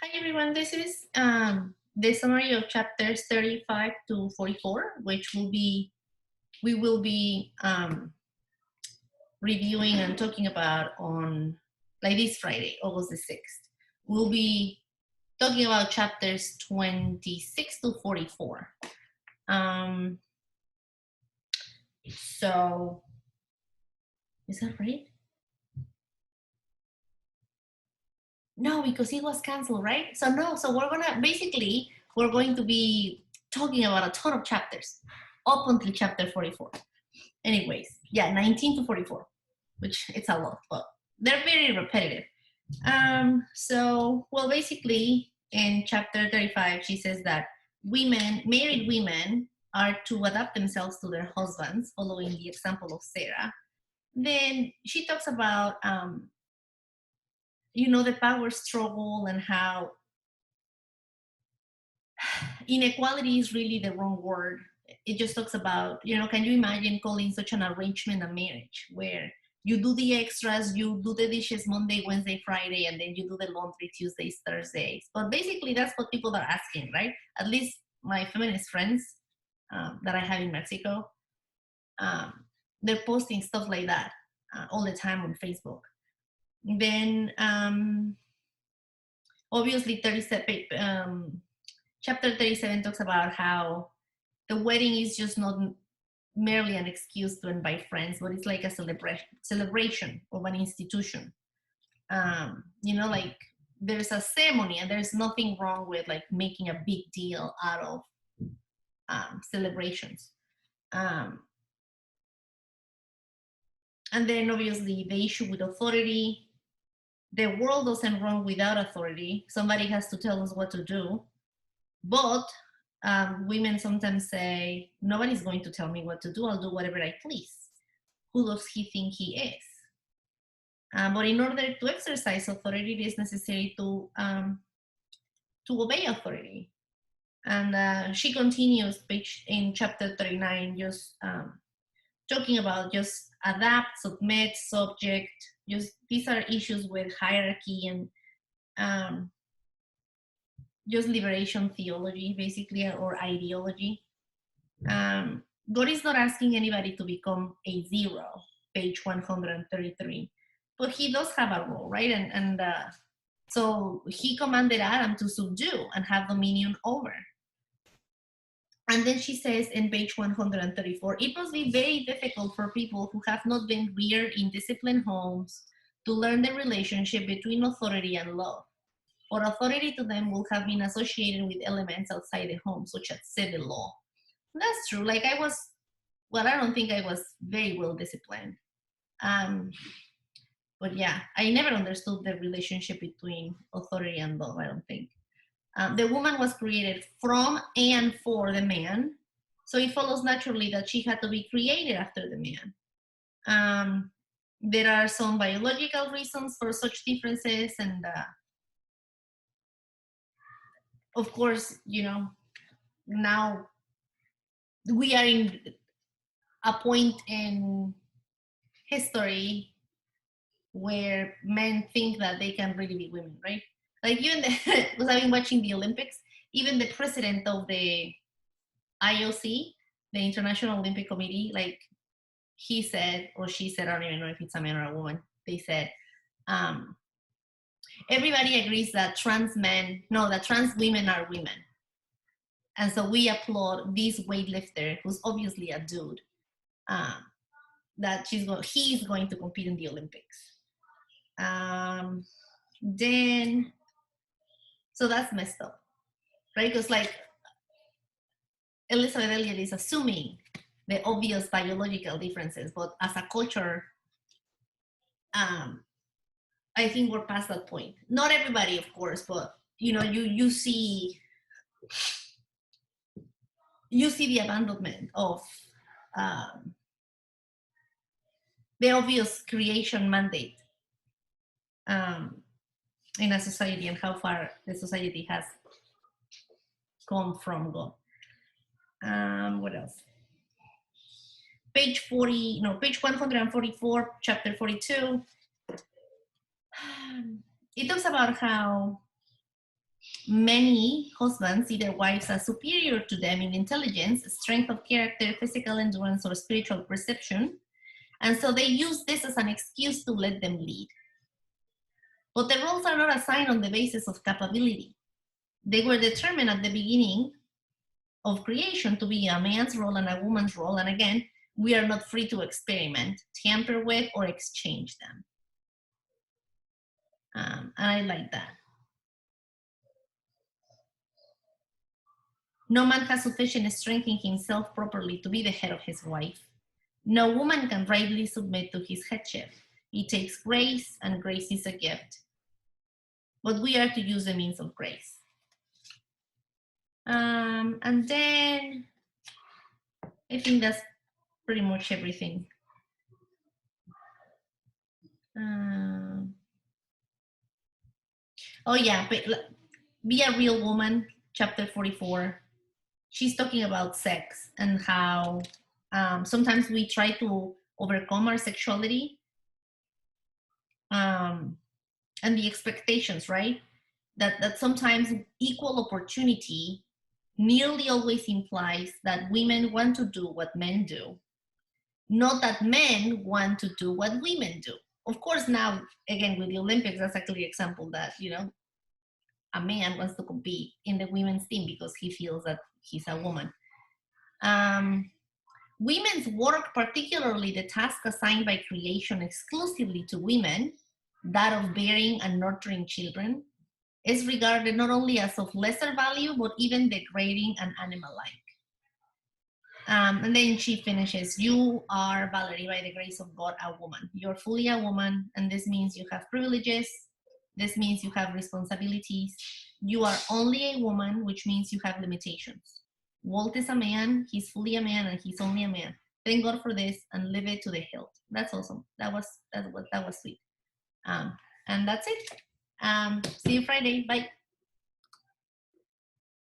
Hi everyone, this is the summary of chapters 35 to 44, which we will be reviewing and talking about on like this Friday, August the 6th. We'll be talking about chapters 26 to 44. So is that right? No, because it was canceled, right? So we're going to be talking about a ton of chapters up until chapter 44. Anyways, yeah, 19 to 44, which it's a lot, but they're very repetitive. Well, basically, in chapter 35, she says that married women, are to adapt themselves to their husbands, following the example of Sarah. Then she talks about, the power struggle and how inequality is really the wrong word. It just talks about, can you imagine calling such an arrangement a marriage where you do the extras, you do the dishes Monday, Wednesday, Friday, and then you do the laundry Tuesdays, Thursdays. But basically, that's what people are asking, right? At least my feminist friends that I have in Mexico, they're posting stuff like that all the time on Facebook. Then, obviously, chapter 37 talks about how the wedding is just not merely an excuse to invite friends, but it's like a celebration of an institution. Like there's a ceremony, and there's nothing wrong with like making a big deal out of celebrations. And then obviously the issue with authority. The world doesn't run without authority. Somebody has to tell us what to do. But women sometimes say, nobody's going to tell me what to do. I'll do whatever I please. Who does he think he is? But in order to exercise authority, it is necessary to obey authority. And she continues in chapter 39, just talking about just adapt, submit, subject. Just these are issues with hierarchy and just liberation theology, basically, or ideology. God is not asking anybody to become a zero, page 133, but he does have a role, right? And so he commanded Adam to subdue and have dominion over. And then she says in page 134, it must be very difficult for people who have not been reared in disciplined homes to learn the relationship between authority and love. For authority to them will have been associated with elements outside the home, such as civil law. That's true. Like I don't think I was very well disciplined. But yeah, I never understood the relationship between authority and love, I don't think. The woman was created from and for the man, so it follows naturally that she had to be created after the man. There are some biological reasons for such differences, and of course, now we are in a point in history where men think that they can really be women, right? Like even because I've been watching the Olympics, even the president of the IOC, the International Olympic Committee, like he said or she said, I don't even know if it's a man or a woman, they said, everybody agrees that trans women are women. And so we applaud this weightlifter, who's obviously a dude, that he's going to compete in the Olympics. Then, so that's messed up, right? Because like Elizabeth Elliot is assuming the obvious biological differences, but as a culture, I think we're past that point. Not everybody, of course, but you see the abandonment of the obvious creation mandate in a society, and how far the society has come from God. What else? Page 144, chapter 42. It talks about how Many husbands see their wives as superior to them in intelligence, strength of character, physical endurance, or spiritual perception. And so they use this as an excuse to let them lead. But the roles are not assigned on the basis of capability. They were determined at the beginning of creation to be a man's role and a woman's role. And again, we are not free to experiment, tamper with, or exchange them. And I like that. No man has sufficient strength in himself properly to be the head of his wife. No woman can rightly submit to his headship. It takes grace, and grace is a gift. But we are to use the means of grace. And then I think that's pretty much everything. Oh yeah, but Be a Real Woman, chapter 44. She's talking about sex and how sometimes we try to overcome our sexuality and the expectations, right? That sometimes equal opportunity nearly always implies that women want to do what men do, not that men want to do what women do. Of course, now, again, with the Olympics, that's a clear example that, you know, a man wants to compete in the women's team because he feels that he's a woman. Women's work, particularly the task assigned by creation exclusively to women, that of bearing and nurturing children, is regarded not only as of lesser value, but even degrading and animal-like. And then she finishes, you are, Valerie, by the grace of God, a woman. You're fully a woman, and this means you have privileges. This means you have responsibilities. You are only a woman, which means you have limitations. Walt is a man, he's fully a man, and he's only a man. Thank God for this and live it to the hilt. That's awesome. That was sweet. And that's it. See you Friday. Bye.